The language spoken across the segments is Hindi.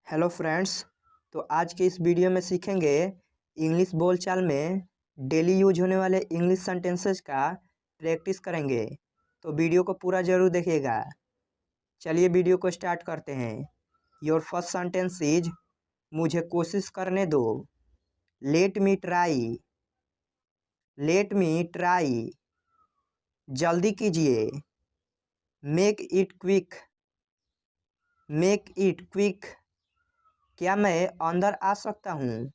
Hello friends. तो आज के इस वीडियो में सीखेंगे इंग्लिश बोलचाल में डेली यूज होने वाले इंग्लिश सेंटेंसेस का प्रैक्टिस करेंगे। तो वीडियो को पूरा ज़रूर देखिएगा। चलिए वीडियो को स्टार्ट करते हैं। योर फर्स्ट सेंटेंस इज मुझे कोशिश करने दो। Let me try. Let me try. जल्दी कीजिए। Make it quick. Make it quick. क्या मैं अंदर आ सकता हूँ?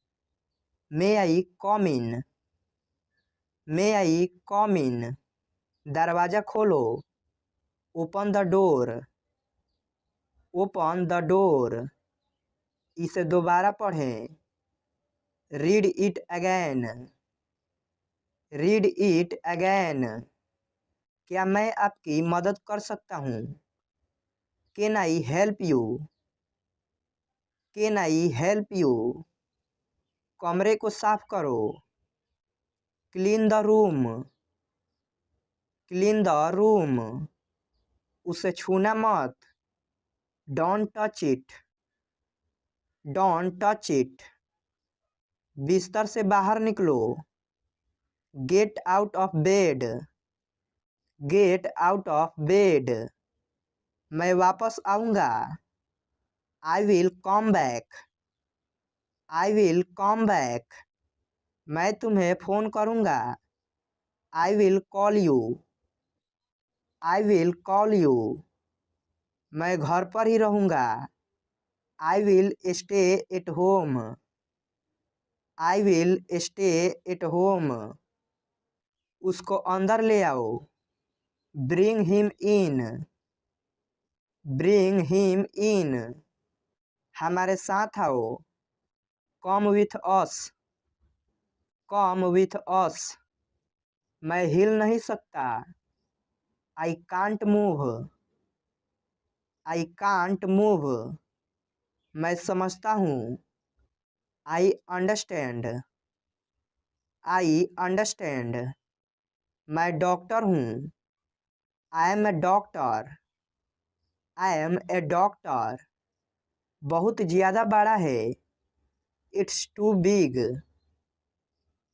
मे आई कम इन। मे आई कम इन। दरवाज़ा खोलो। Open the door. Open the door. इसे दोबारा पढ़ें। Read it again. Read it again. क्या मैं आपकी मदद कर सकता हूँ? Can I help you? Can I help you? कमरे को साफ करो। Clean the room. Clean the room. उसे छूना मत। Don't touch it. Don't touch it. बिस्तर से बाहर निकलो। Get out of bed. Get out of bed. मैं वापस आऊँगा। I will come back. I will come back. मैं तुम्हें फ़ोन करूँगा। I will call you. I will call you. मैं घर पर ही रहूँगा। I will stay at home. I will stay at home. उसको अंदर ले आओ। Bring him in. Bring him in. हमारे साथ आओ। Come with us. Come with us. मैं हिल नहीं सकता। I can't move. I can't move. मैं समझता हूँ। I understand. I understand. मैं डॉक्टर हूँ। I am a doctor. I am a doctor. बहुत ज़्यादा बड़ा है। It's too big.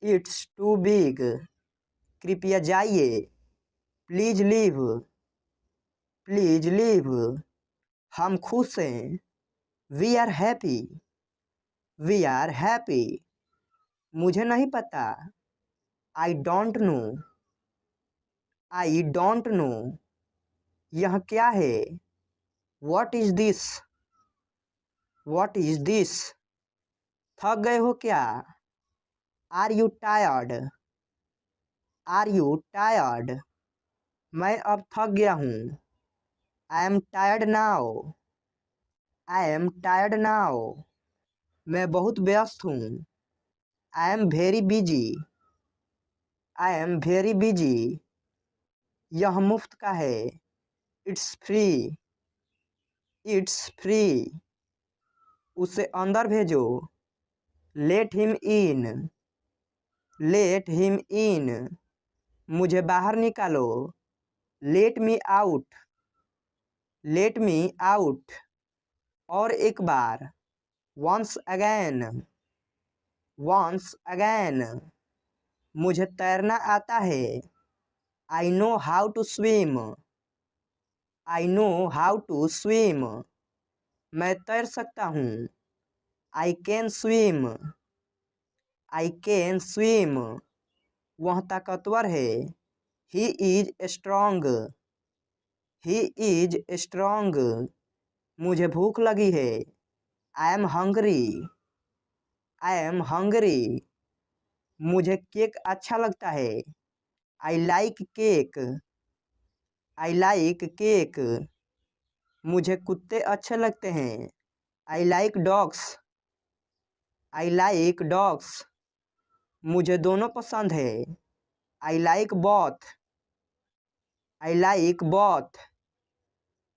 It's too big. कृपया जाइए। Please leave. Please leave. हम खुश हैं। We are happy. We are happy. मुझे नहीं पता। I don't know. I don't know. यह क्या है? What is this? What is this? थक गए हो क्या? Are you tired? Are you tired? मैं अब थक गया हूँ। I am tired now. I am tired now. मैं बहुत व्यस्त हूँ। I am very busy. I am very busy. यह मुफ्त का है। It's free. It's free. उसे अंदर भेजो। Let him in. Let him in. मुझे बाहर निकालो। Let me out. Let me out. और एक बार। Once again. Once again. मुझे तैरना आता है। I know how to swim. I know how to swim. मैं तैर सकता हूँ। I can swim. I can swim. वह ताकतवर है। He is strong. He is strong. मुझे भूख लगी है। I am hungry. I am hungry. मुझे केक अच्छा लगता है। I like cake. I like cake. मुझे कुत्ते अच्छे लगते हैं। I like dogs. I like dogs. मुझे दोनों पसंद है। I like both. I like both.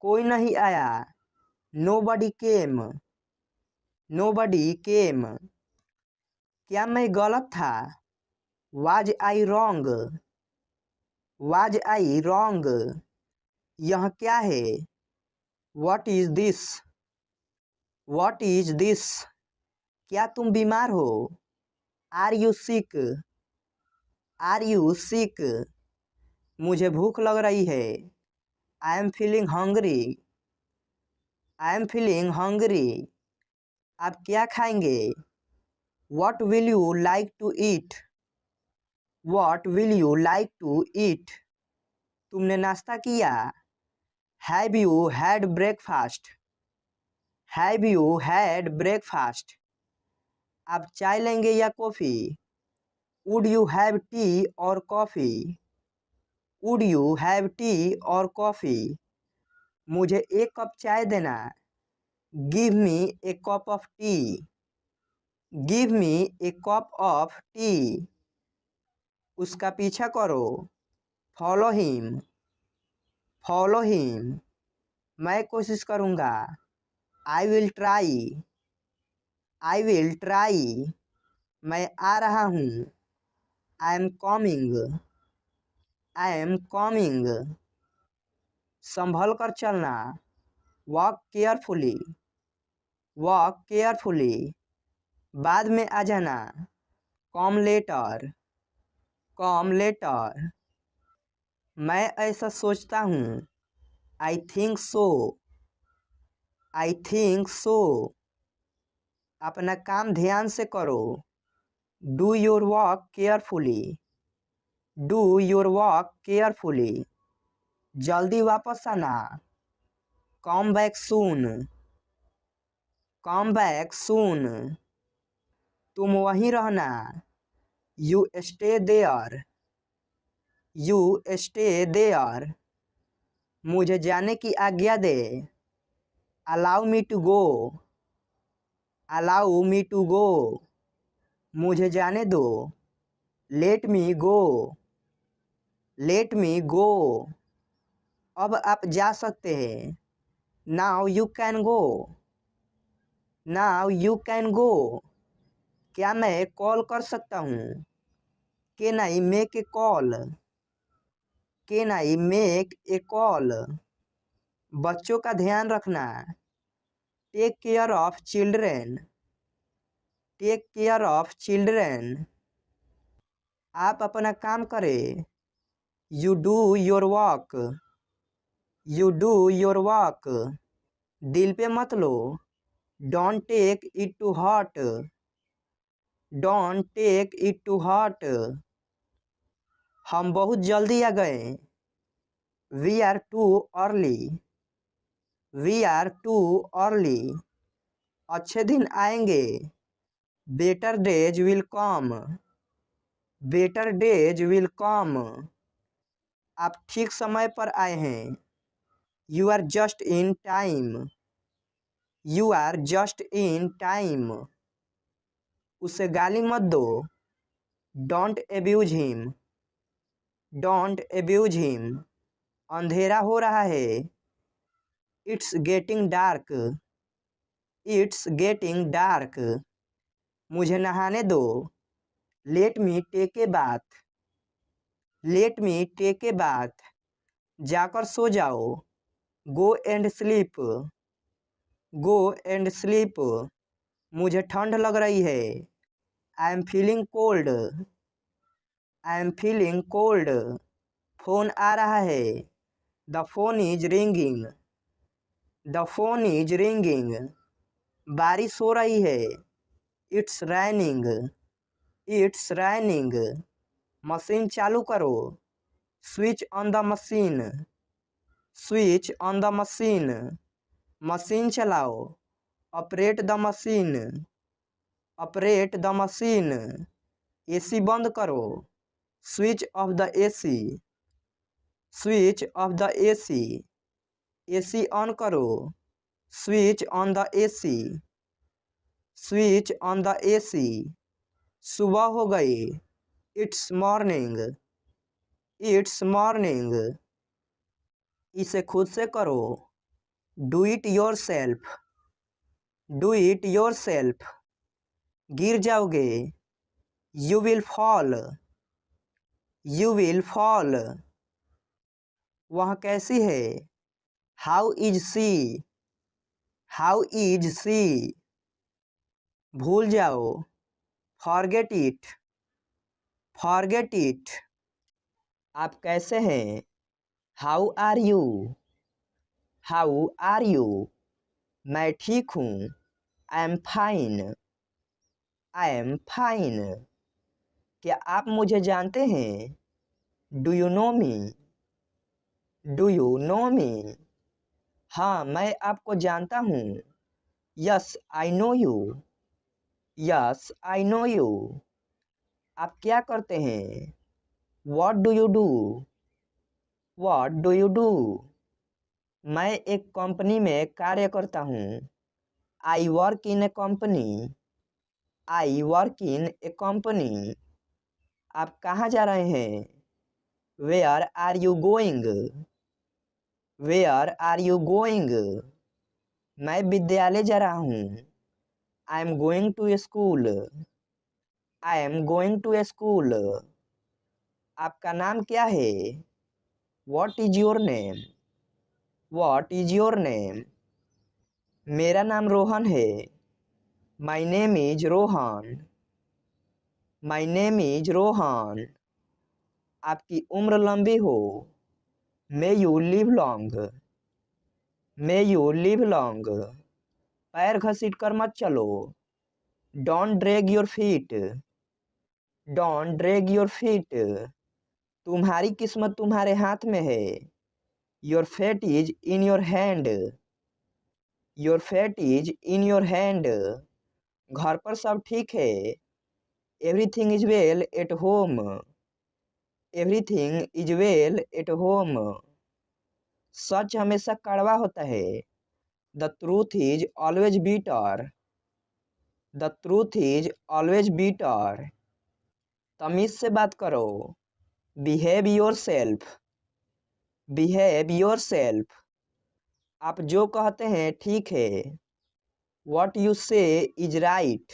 कोई नहीं आया। Nobody came. Nobody came. क्या मैं गलत था? Was I wrong? Was I wrong? यह क्या है? What is this? What is this? क्या तुम बीमार हो? Are you sick? Are you sick? मुझे भूख लग रही है। I am feeling hungry. I am feeling hungry. आप क्या खाएंगे? What will you like to eat? What will you like to eat? तुमने नाश्ता किया? Have you had breakfast? Have you had breakfast? आप चाय लेंगे या coffee? Would you have tea और coffee? Would you have tea और कॉफ़ी? मुझे एक कप चाय देना। Give me a cup of tea. Give me a cup of tea. उसका पीछा करो। Follow him. Follow him. मैं कोशिश करूँगा। I will try. I will try. मैं आ रहा हूँ। I am coming. I am coming. संभल कर चलना। Walk carefully. Walk carefully. बाद में आ जाना। Come later. Come later. मैं ऐसा सोचता हूँ। आई think so. I think so. अपना काम ध्यान से करो। Do your work carefully. Do your work carefully. जल्दी वापस आना। Come back soon. Come back soon. तुम वहीं रहना। You stay there. You stay there. मुझे जाने की आज्ञा दे। Allow me to go. Allow me to go. मुझे जाने दो। Let me go. Let me go. अब आप जा सकते हैं। Now you can go. Now you can go. क्या मैं कॉल कर सकता हूँ? Can I make a call? Can I make a call? बच्चों का ध्यान रखना। Take care of children. Take care of children. आप अपना काम करें। You do your work. You do your work. दिल पे मत लो। Don't take it to heart. Don't take it to heart. हम बहुत जल्दी आ गए। We are too early. We are too early. अच्छे दिन आएंगे। Better days will come. Better days will come. आप ठीक समय पर आए हैं। You are just in time. You are just in time. उसे गाली मत दो। Don't abuse him. Don't abuse him. अंधेरा हो रहा है। It's getting dark. It's getting dark. मुझे नहाने दो। Let me take a bath. Let me take a bath. जाकर सो जाओ। Go and sleep. Go and sleep. मुझे ठंड लग रही है। I am feeling cold. I am feeling cold. Phone आ रहा है। The phone is ringing. The phone is ringing. बारिश हो रही है। It's raining. It's raining. Machine चालू करो। Switch on the machine. Switch on the machine. Machine चलाओ। Operate the machine. Operate the machine. AC बंद करो। Switch off the AC. Switch off the AC. AC on करो। Switch on the AC. Switch on the AC. सुबह हो गई। It's morning. It's morning. इसे खुद से करो। Do it yourself. Do it yourself. गिर जाओगे। You will fall. You will fall. वह कैसी है? How is she? How is she, भूल जाओ। Forget it, forget it. आप कैसे हैं? How are you, how are you. मैं ठीक हूँ। I am fine, I am fine. क्या आप मुझे जानते हैं? Do you know me, do you know me. हाँ, मैं आपको जानता हूँ। Yes I know you, yes I know you. आप क्या करते हैं? What do you do, what do you do. मैं एक कंपनी में कार्य करता हूँ। I work in a company, I work in a company. आप कहाँ जा रहे हैं? Where are you going, where are you going. मैं विद्यालय जा रहा हूँ। I am going to school, I am going to school. आपका नाम क्या है? What is your name, what is your name. मेरा नाम रोहन है। My name is Rohan, my name is Rohan. आपकी उम्र लंबी हो। May you live long, may you live long. पैर घसीट कर मत चलो। Don't drag your feet, don't drag your feet. तुम्हारी किस्मत तुम्हारे हाथ में है। Your fate is in your hand, your fate is in your hand. घर पर सब ठीक है। Everything is well at home, everything is well at home. सच हमेशा कड़वा होता है। The truth is always bitter, the truth is always bitter. तमीज से बात करो। Behave yourself, behave yourself. आप जो कहते हैं ठीक है। What you say is right,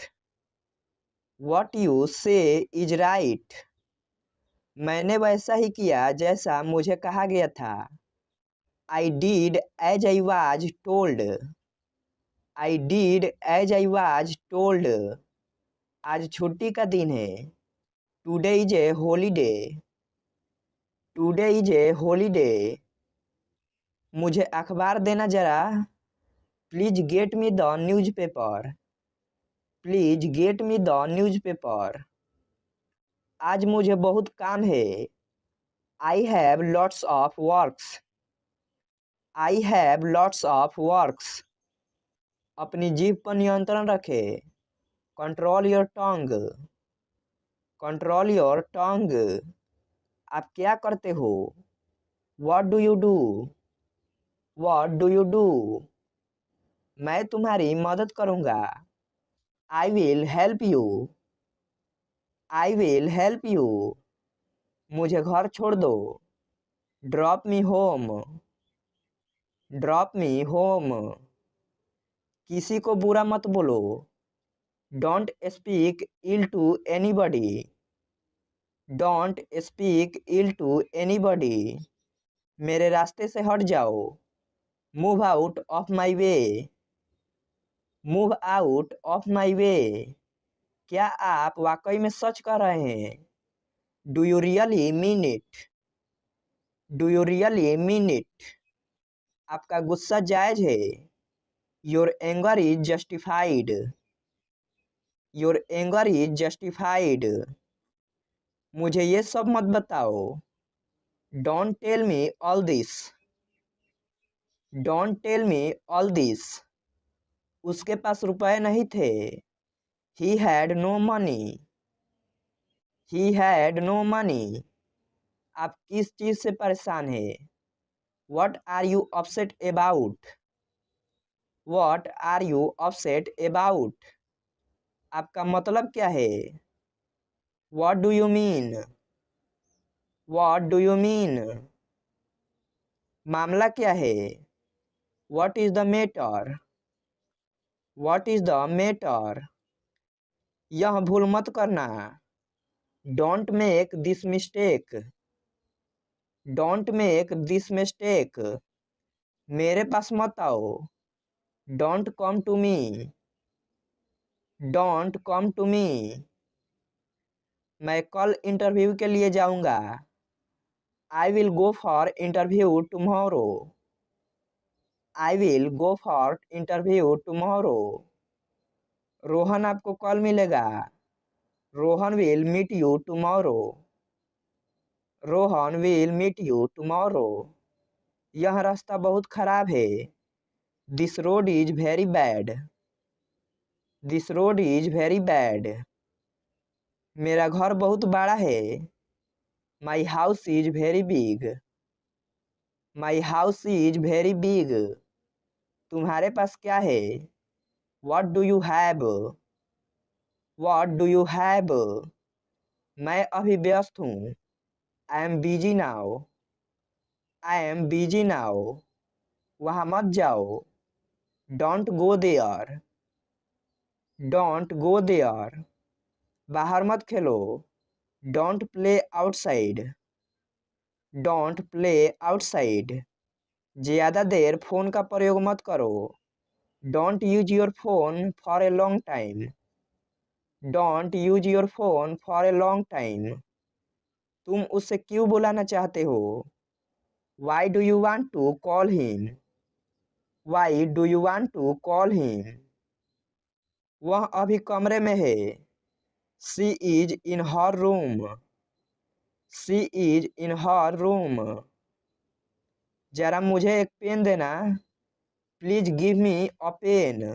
what you say is right. मैंने वैसा ही किया जैसा मुझे कहा गया था। I did as I was told, I did as I was told. आज छुट्टी का दिन है। Today is a holiday, today is a holiday. मुझे अखबार देना जरा। Please get me the newspaper, please get me the newspaper. आज मुझे बहुत काम है। I have lots of works, I have lots of works. अपनी जीभ पर नियंत्रण रखे। Control your tongue, control your tongue. आप क्या करते हो? What do you do, what do you do. मैं तुम्हारी मदद करूँगा। I will help you, I will help you. मुझे घर छोड़ दो। Drop me home, drop me home. किसी को बुरा मत बोलो। Don't speak ill to anybody, don't speak ill to anybody. मेरे रास्ते से हट जाओ। Move out of my way, move out of my way. क्या आप वाकई में सच कह रहे हैं? Do you really mean it, do you really mean it. आपका गुस्सा जायज है। Your anger is justified, your anger is justified. मुझे ये सब मत बताओ। Don't tell me all this, don't tell me all this. उसके पास रुपए नहीं थे। He had no money, he had no money. आप किस चीज़ से परेशान है? What are you upset about, what are you upset about. आपका मतलब क्या है? What do you mean, what do you mean. मामला क्या है? What is the matter, what is the matter. यह भूल मत करना। Don't make this mistake, don't make this mistake. मेरे पास मत आओ। Don't come to me, don't come to me. मैं कल इंटरव्यू के लिए जाऊंगा। I will go for interview tomorrow, I will go for interview tomorrow. Rohan आपको कल मिलेगा। Rohan will meet you tomorrow, Rohan will meet you tomorrow. यह रास्ता बहुत खराब है। This road is very bad, this road is very bad. मेरा घर बहुत बड़ा है। My house is very big, my house is very big. तुम्हारे पास क्या है? What do you have, what do you have. मैं अभी व्यस्त हूँ। I am busy now, I am busy now. वहाँ मत जाओ। Don't go there, don't go there. बाहर मत खेलो। Don't play outside, don't play outside. ज़्यादा देर फ़ोन का प्रयोग मत करो। Don't use your phone for a long time, don't use your phone for a long time. तुम उससे क्यों बुलाना चाहते हो? Why do you want to call him, why do you want to call him. वह अभी कमरे में है। She is in her room, she is in her room. जरा मुझे एक पेन देना। Please give me a pen,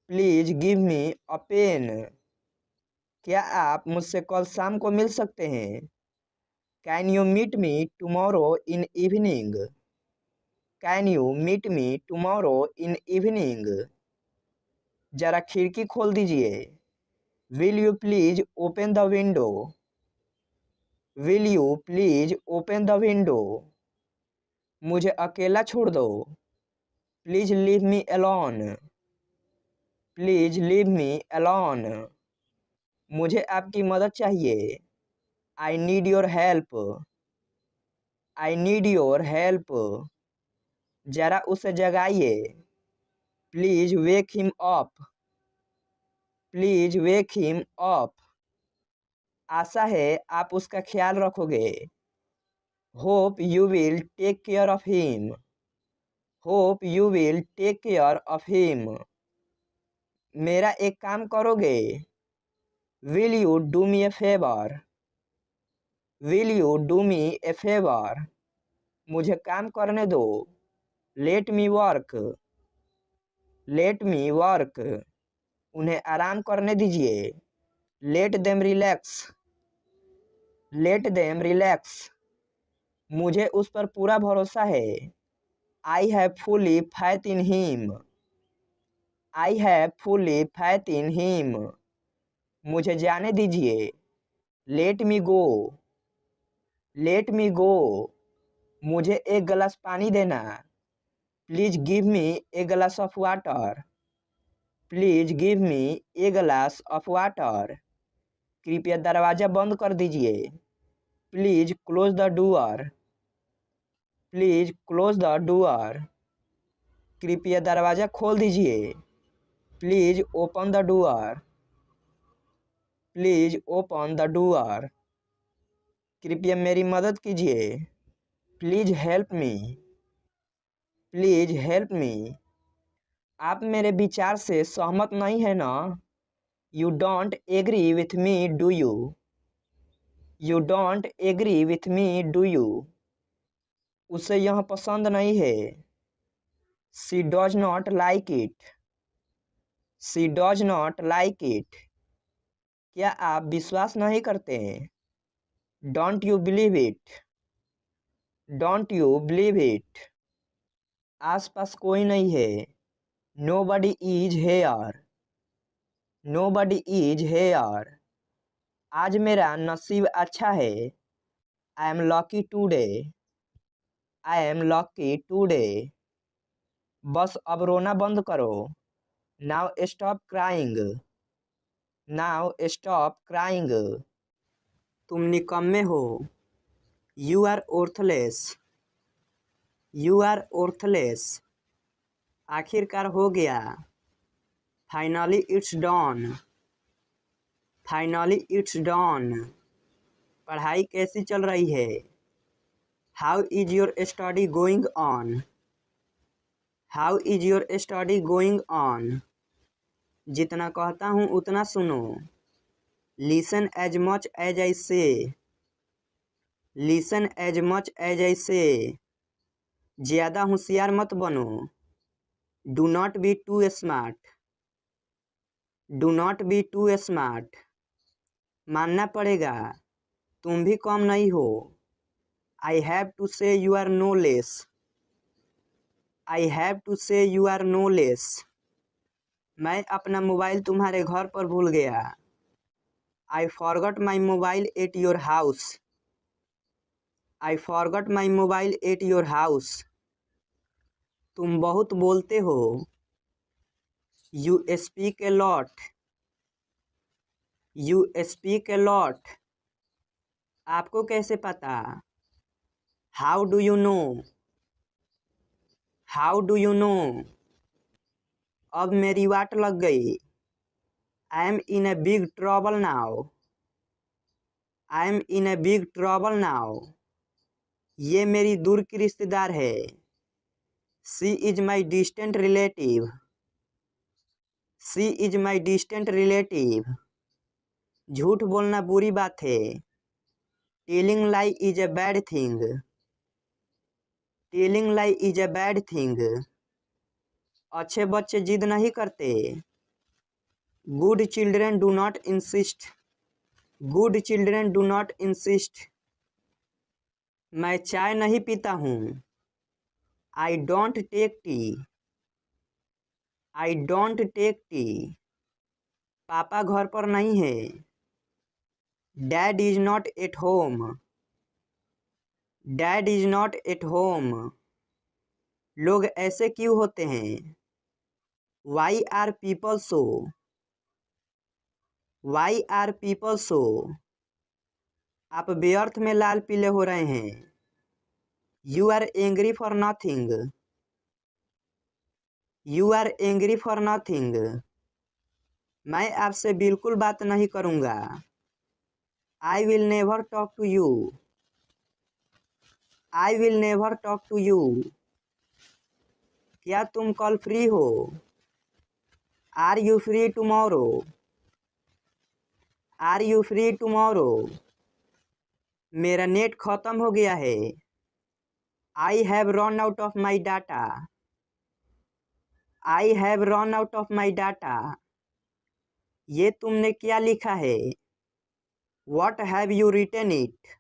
please give me a pen. क्या आप मुझसे कल शाम को मिल सकते हैं? Can you meet me tomorrow in evening, can you meet me tomorrow in evening. जरा खिड़की खोल दीजिए। Will you please open the window, will you please open the window. मुझे अकेला छोड़ दो। Please leave me alone, please leave me alone. मुझे आपकी मदद चाहिए। I need your help, I need your help. जरा उसे जगाइए। Please wake him up, please wake him up. आशा है आप उसका ख्याल रखोगे। Hope you will take care of him, hope you will take care of him. मेरा एक काम करोगे? Will you do me a favour, will you do me a favour. मुझे काम करने दो। Let me work, let me work. उन्हें आराम करने दीजिए। Let them relax, let them relax. मुझे उस पर पूरा भरोसा है। I have fully faith in him, I have fully faith in him. मुझे जाने दीजिए। Late me go, let me गो। मुझे एक गिलास पानी देना। Please give me a glass of water, please give me a glass of water. कृपया दरवाज़ा बंद कर दीजिए। Please close the door, please close the door. कृपया दरवाज़ा खोल दीजिए। Please open the door, please open the door. कृपया मेरी मदद कीजिए। Please help me, please help me. आप मेरे विचार से सहमत नहीं है ना? You don't agree with me do you, you don't agree with me do you. उसे यह पसंद नहीं है। She does not like it, she does not like it. क्या आप विश्वास नहीं करते हैं? Don't you believe it, don't you believe it. आसपास कोई नहीं है। Nobody is here, nobody is hair. आज मेरा नसीब अच्छा है। I am lucky today, I am lucky today. बस अब रोना बंद करो। Now stop crying, now stop crying. तुम निकम्मे हो। You are worthless, you are worthless. आखिरकार हो गया। Finally it's done. Finally it's done. पढ़ाई कैसी चल रही है? How is your study going on? How is your study going on? जितना कहता हूँ उतना सुनो। Listen as much as I से। Listen as much as I say. ज़्यादा होशियार मत बनो। Do not be too smart. Do not be too smart. मानना पड़ेगा, तुम भी कम नहीं हो। I have to say you are no less. I have to say you are no less. मैं अपना मोबाइल तुम्हारे घर पर भूल गया। I forgot my mobile at your house. I forgot my mobile at your house. तुम बहुत बोलते हो। You speak a lot. You speak a lot. आपको कैसे पता? How do you no? How do you no? अब मेरी वाट लग गई। I am in a big trouble now. I M in a big trouble now. ये मेरी दूर की रिश्तेदार है। She is my distant relative. She is my distant relative. झूठ बोलना बुरी बात है। Telling lie is a bad thing. Telling lie is a bad thing. अच्छे बच्चे जिद नहीं करते। Good children do not insist. Good children do not insist. मैं चाय नहीं पीता हूँ। I don't take tea. I don't take tea. पापा घर पर नहीं है। Dad is not at home. Dad is not at home. लोग ऐसे क्यों होते हैं? Why are people so? Why are people so? आप व्यर्थ में लाल पीले हो रहे हैं। You are angry for nothing. You are angry for nothing. मैं आपसे बिल्कुल बात नहीं करूँगा। I will never talk to you. I will never talk to you. क्या तुम कल फ्री हो? Are you free tomorrow? Are you free tomorrow? मेरा नेट खत्म हो गया है। I have run out of my data. I have run out of my data. ये तुमने क्या लिखा है? What have you written it?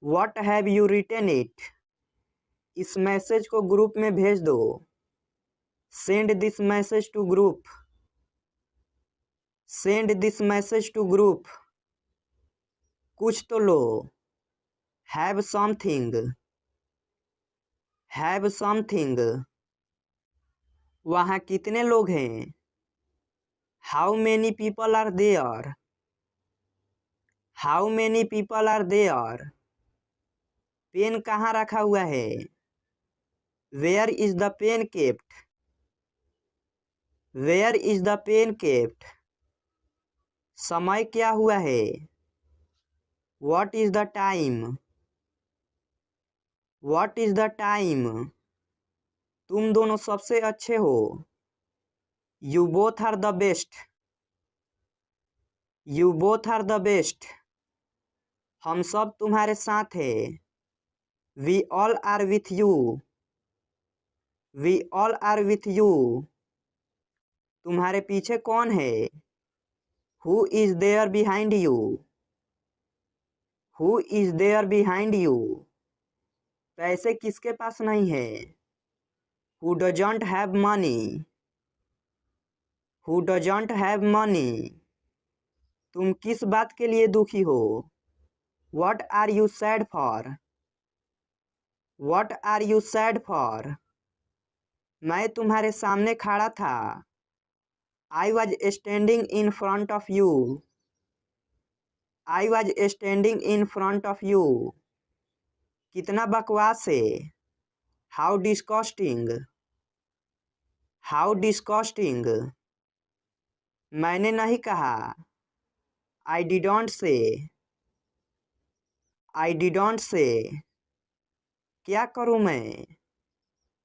What have you written it? इस मैसेज को ग्रुप में भेज दो। Send this message to group. Send this message to group. कुछ तो लो। Have something. Have something. वहाँ कितने लोग हैं? How many people are there? How many people are there? Pen कहाँ रखा हुआ है? Where is the pen kept? Where is the pen kept? समय क्या हुआ है? What is the time? What is the time? तुम दोनों सबसे अच्छे हो। You both are the best. You both are the best. हम सब तुम्हारे साथ हैं। We all are with you. We all are with you. तुम्हारे पीछे कौन है? Who is there behind you? Who is there behind you? पैसे किसके पास नहीं है? Who doesn't have money? Who doesn't have money? तुम किस बात के लिए दुखी हो? What are you sad for? What are you sad for? मैं तुम्हारे सामने खड़ा था। I was standing in front of you. I was standing in front of you. कितना बकवास है। How disgusting. How disgusting. मैंने नहीं कहा। आई डिडोंट से। आई डिडोंट से। क्या करूँ मैं।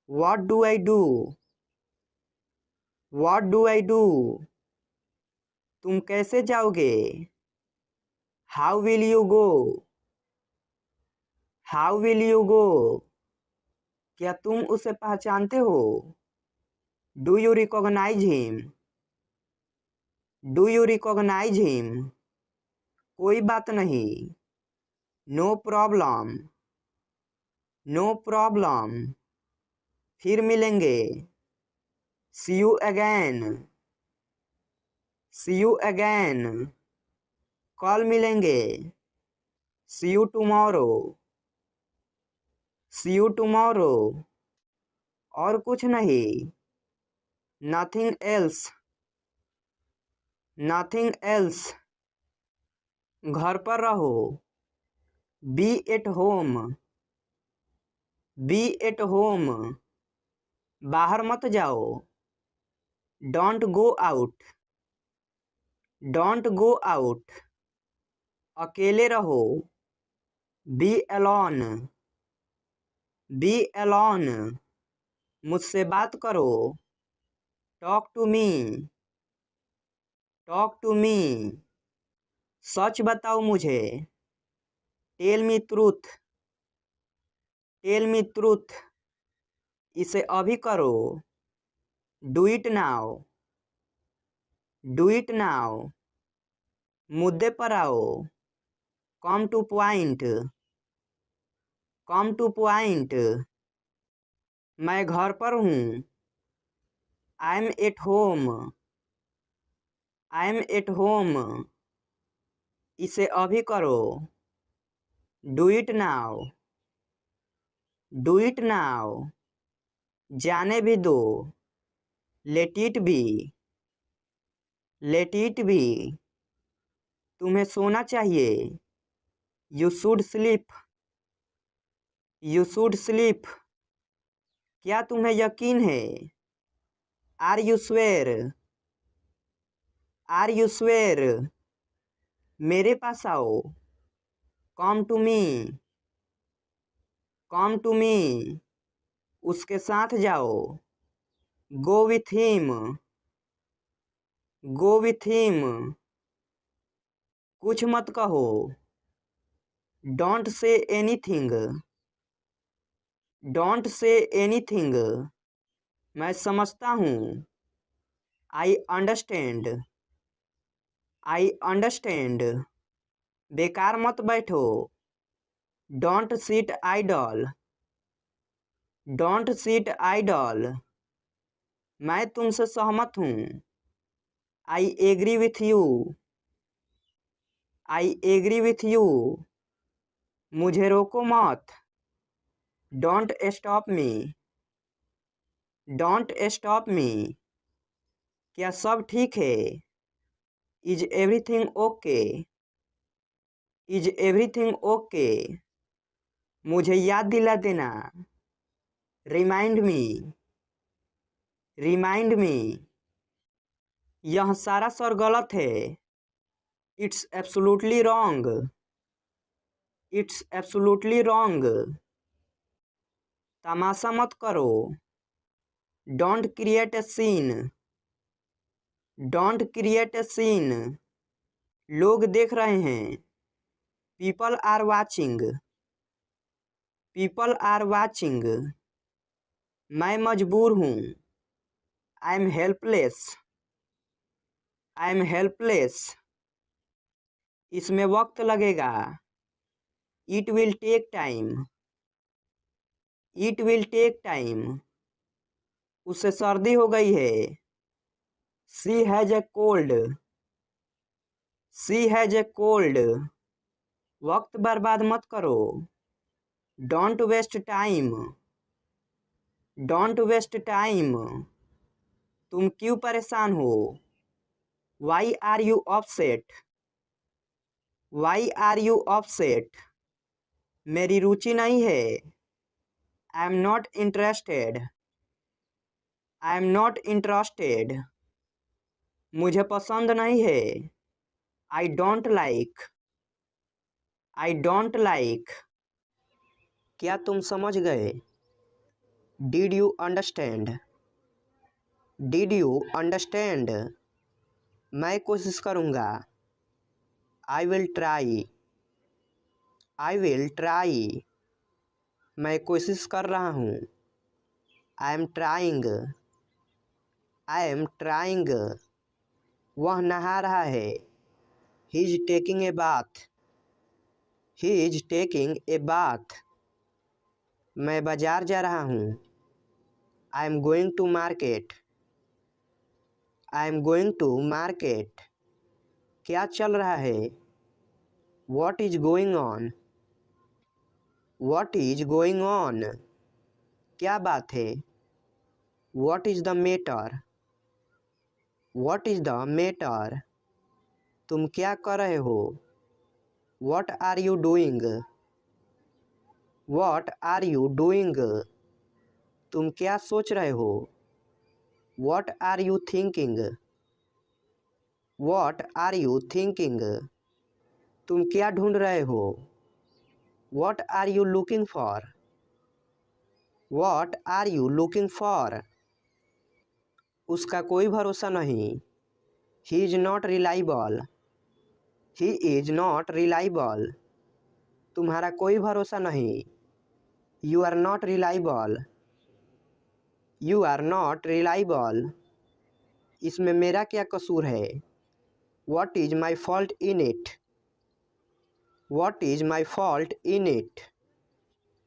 What do I do. What do I do. तुम कैसे जाओगे। How will you go. How will you go. क्या तुम उसे पहचानते हो। Do you recognise him. Do you recognise him. कोई बात नहीं। No problem. No problem. फिर मिलेंगे। See you again. See you again. कल मिलेंगे। See you tomorrow. See you tomorrow. और कुछ नहीं। Nothing else. Nothing else. घर पर रहो। B at home. Be at home. बाहर मत जाओ। Don't go out. Don't go out. अकेले रहो। Be alone. Be alone. मुझसे बात करो। Talk to me. Talk to me. सच बताओ मुझे। Tell me truth. Tell me truth. इसे अभी करो। Do it now. Do it now. मुद्दे पर आओ। Come to point. Come to point. मैं घर पर हूँ। I am at home. I am at home. इसे अभी करो। Do it now. Do it now. जाने भी दो। Let it be. Let it be. तुम्हें सोना चाहिए। You should sleep. You should sleep. क्या तुम्हें यकीन है। Are you sure. Are you sure. मेरे पास आओ। Come to me. Come to me. उसके साथ जाओ। Go with him. Go with him. कुछ मत कहो। Don't say anything. Don't say anything. मैं समझता हूँ। I understand. I understand. बेकार मत बैठो। Don't sit idle. Don't sit idle. मैं तुमसे सहमत हूँ। I agree with you. I agree with you. मुझे रोको मत। Don't stop me. Don't stop me. क्या सब ठीक है। Is everything okay. Is everything okay. मुझे याद दिला देना। Remind me. Remind me. यह सारा स्वर गलत है। It's absolutely wrong. It's absolutely wrong. तमाशा मत करो। Don't create a scene. Don't create a scene. लोग देख रहे हैं। People are watching. People are watching. मैं मजबूर हूँ। I am helpless. I am helpless. इसमें वक्त लगेगा। It will take time. It will take time. उसे सर्दी हो गई है। She has a cold. She has a cold. वक्त बर्बाद मत करो। Don't waste time. Don't waste time. तुम क्यों परेशान हो। Why are you upset. Y are you upset. मेरी रुचि नहीं है। I am not interested. I am not interested, मुझे पसंद नहीं है। I don't like, I don't like. क्या तुम समझ गए? Did you understand, did you understand. मैं कोशिश करूँगा। I will try, I will try. मैं कोशिश कर रहा हूँ। I am trying, I am trying. वह नहा रहा है। He is taking a bath, he is taking a bath. मैं बाजार जा रहा हूँ। I am going to market, I am going to market. क्या चल रहा है? What is going on, what is going on. क्या बात है? What is the matter, what is the matter. तुम क्या कर रहे हो? What are you doing, what are you doing. तुम क्या सोच रहे हो? What are you thinking, what are you thinking. तुम क्या ढूंढ रहे हो? What are you looking for, what are you looking for. उसका कोई भरोसा नहीं। He is not reliable, he is not reliable. तुम्हारा कोई भरोसा नहीं। You are not reliable, you are not reliable. इसमें मेरा क्या कसूर है? What is my fault in it, what is my fault in it.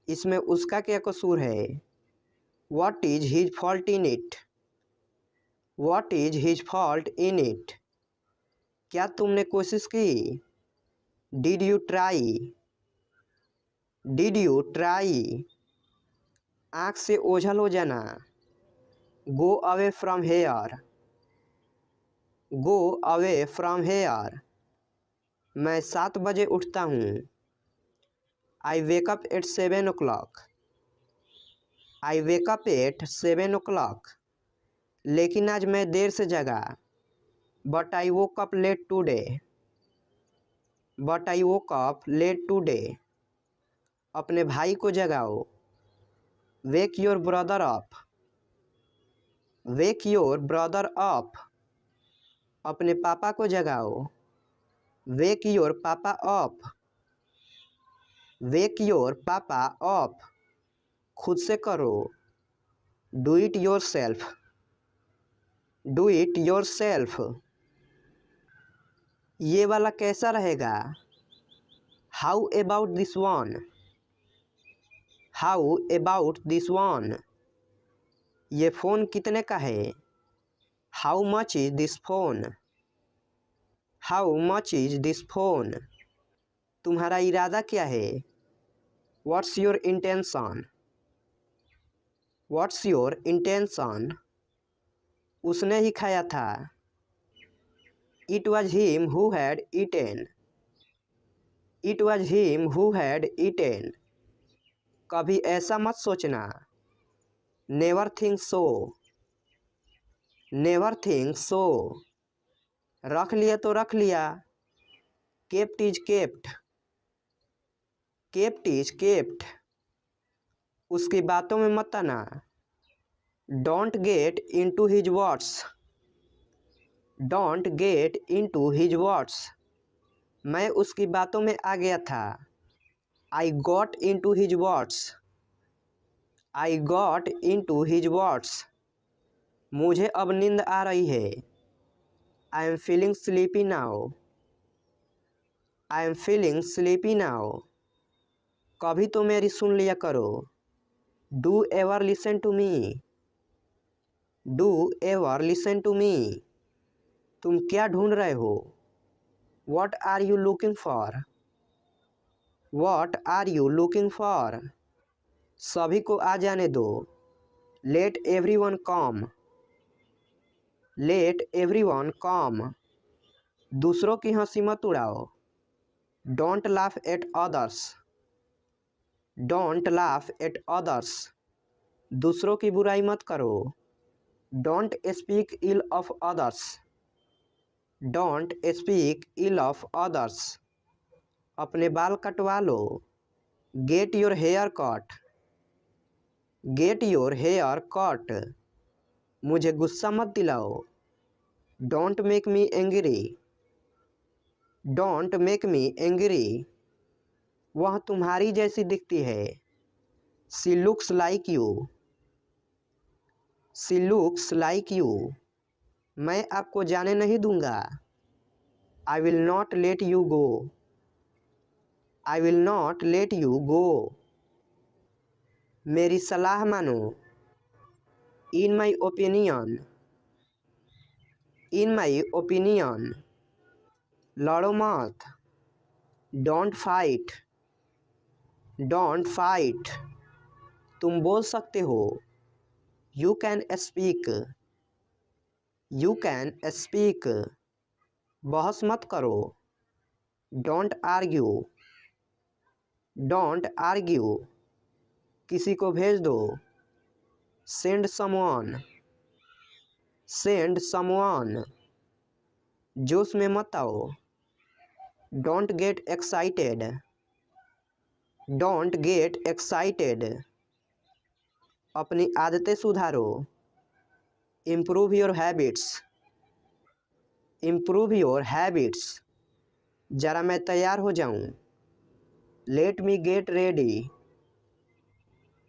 इसमें उसका क्या कसूर है? What is his fault in it, what is his fault in it. क्या तुमने कोशिश की? Did you try, did you try. आँख से ओझल हो जाना। Go away from here, go away from here. मैं 7 बजे उठता हूँ। I wake up at 7 o'clock, I wake up at 7 o'clock। लेकिन आज मैं देर से जगा। But I woke up late today, but I woke up late today. अपने भाई को जगाओ। Wake your brother up, wake your brother up. अपने पापा को जगाओ। वेक योर पापा अप, वेक योर पापा अप। खुद से करो। Do it yourself, do it your self. ये वाला कैसा रहेगा? How about this one, how about this one. ये फ़ोन कितने का है? How much is this phone, how much is this phone. तुम्हारा इरादा क्या है? What's your intention, what's your intention. उसने ही खाया था। It was him who had eaten, it was him who had eaten. कभी ऐसा मत सोचना। Never think so, never think so. रख लिया तो रख लिया। Kept is kept, kept is kept. उसकी बातों में मत आना। Don't get into his words, don't get into his words. मैं उसकी बातों में आ गया था। I got into his words, I got into his words. मुझे अब नींद आ रही है। I am feeling sleepy now, I am feeling sleepy now. कभी तो मेरी सुन लिया करो। Do ever listen to me, do ever listen to me. तुम क्या ढूंढ रहे हो? What are you looking for, what are you looking for. सभी को आ जाने दो। Let everyone come, let everyone come. दूसरों की हंसी मत उड़ाओ। Don't laugh at others, don't laugh at others. दूसरों की बुराई मत करो। Don't speak ill of others. Don't speak ill of others. अपने बाल कटवा लो। Get your hair cut. Get your hair cut. मुझे गुस्सा मत दिलाओ। Don't make me angry. Don't make me angry. वह तुम्हारी जैसी दिखती है। She looks like you. She looks like you. मैं आपको जाने नहीं दूंगा। I will not let you go. I will not let you go. मेरी सलाह मानो। In my opinion. In my opinion. लड़ो मत। Don't fight. Don't fight. तुम बोल सकते हो। You can speak. You can speak. बहस मत करो। Don't argue. Don't argue. किसी को भेज दो। Send someone. Send someone. जोश में मत आओ। Don't get excited. Don't get excited. अपनी आदतें सुधारो। Improve your habits. Improve your habits. ज़रा मैं तैयार हो जाऊं। Let me get ready.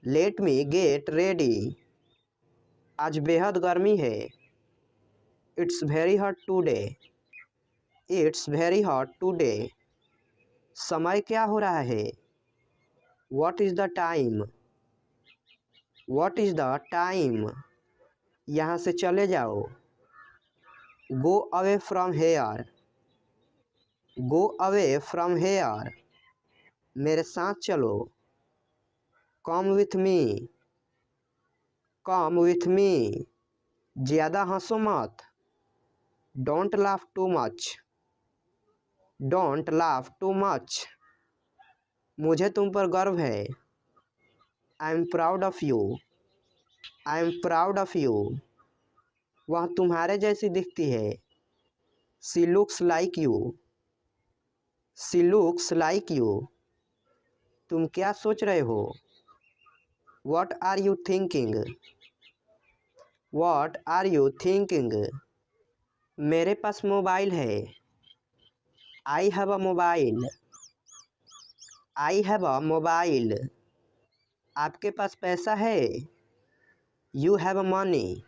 Let me get ready. आज बेहद गर्मी है। It's very hot today. It's very hot today. समय क्या हो रहा है। What is the time. What is the time. यहाँ से चले जाओ। गो away from here. Go away from hair. मेरे साथ चलो। Come with me. Come with me. ज़्यादा हंसो मत। Don't laugh to much. Don't laugh too much. मुझे तुम पर गर्व है। I am proud of you. I am proud of you. वह तुम्हारे जैसी दिखती है। She looks like you. She looks like you. तुम क्या सोच रहे हो। What are you thinking. What are you thinking. मेरे पास मोबाइल है। I have a mobile. I have a mobile. आपके पास पैसा है। You have money.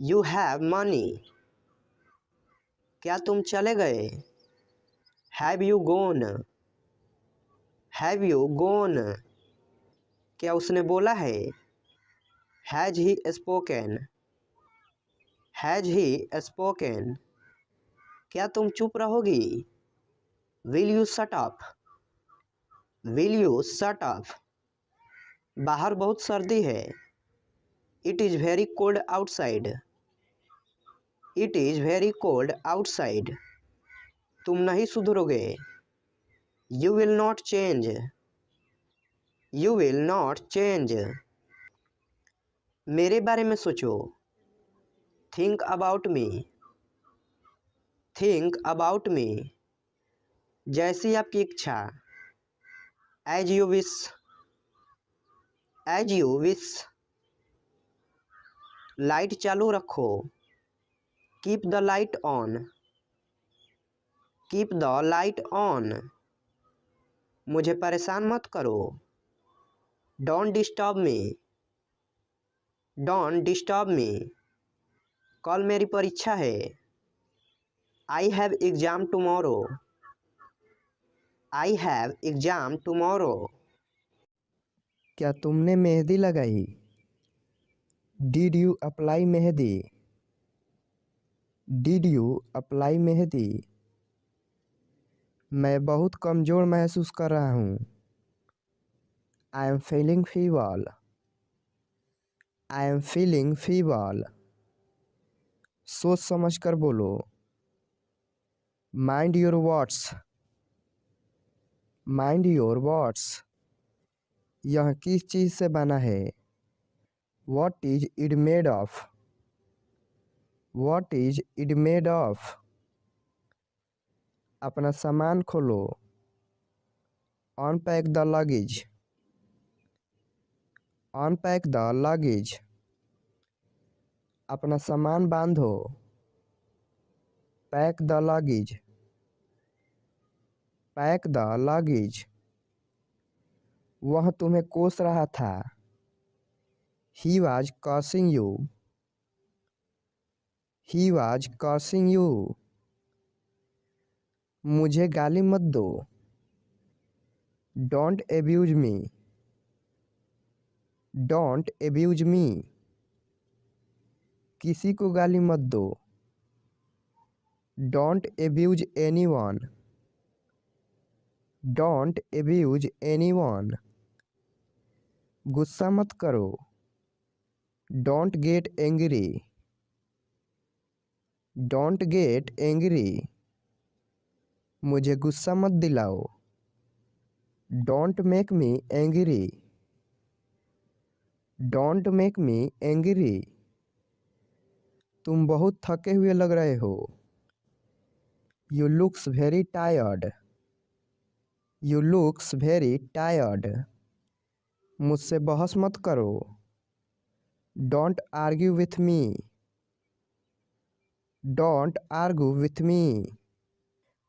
You have money. क्या तुम चले गए। Have you gone. Have you gone. क्या उसने बोला है। Has he spoken. Has he spoken. क्या तुम चुप रहोगी। Will you shut up. Will you shut up. बाहर बहुत सर्दी है। It is very cold outside. It is very cold outside. तुम नहीं सुधरोगे। You will not change. You will not change. मेरे बारे में सोचो। Think about me. Think about me. जैसी आपकी इच्छा। As you wish. As you wish. Light चालू रखो। Keep the light on. Keep the light on. मुझे परेशान मत करो। Don't disturb me. Don't disturb me. कल मेरी परीक्षा है। I have exam tomorrow. I have exam tomorrow. क्या तुमने मेहंदी लगाई। Did you apply mehndi. Did you apply mehndi. मैं बहुत कमज़ोर महसूस कर रहा हूँ। I am feeling fever. I am feeling fever. सोच समझ कर बोलो। Mind your words. Mind your words. यह किस चीज़ से बना है। What is it made of? What is it made of? अपना सामान खोलो। Unpack the luggage. Unpack the luggage. अपना सामान बांधो। Pack the luggage. Pack the luggage. वह तुम्हें कोस रहा था। He was cursing you. He was cursing you. मुझे गाली मत दो। Don't abuse me. Don't abuse me. किसी को गाली मत दो। Don't abuse anyone. Don't abuse anyone. गुस्सा मत करो। Don't get angry. Don't get angry. मुझे गुस्सा मत दिलाओ। Don't make me angry. Don't make me angry. तुम बहुत थके हुए लग रहे हो। You looks very tired. You looks very tired. मुझसे बहस मत करो। Don't argue with me. Don't argue with me.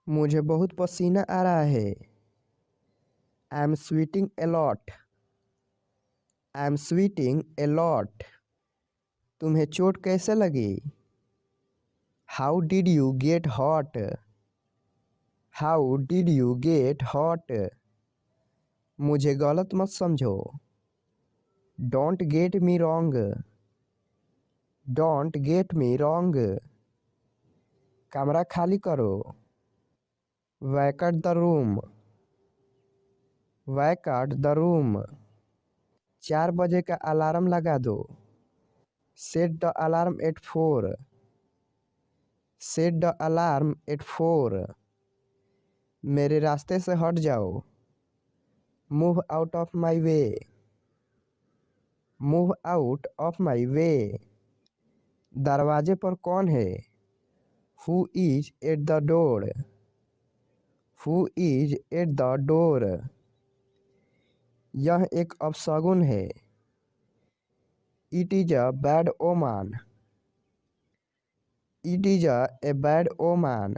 मुझे बहुत पसीना आ रहा है। I'm sweating a lot. I'm sweating a lot. तुम्हें चोट कैसे लगी? How did you get hurt? How did you get hurt? मुझे गलत मत समझो। Don't get me wrong. Don't get me wrong. कमरा खाली करो। Vacate the room. Vacate the room. 4 बजे का अलार्म लगा दो। Set the alarm at 4. Set the alarm at 4. मेरे रास्ते से हट जाओ। Move out of my way. Move out of my way. दरवाजे पर कौन है? Who is at the door? Who is at the door? यह एक अपशगुन है। It is a bad omen. It is a bad omen.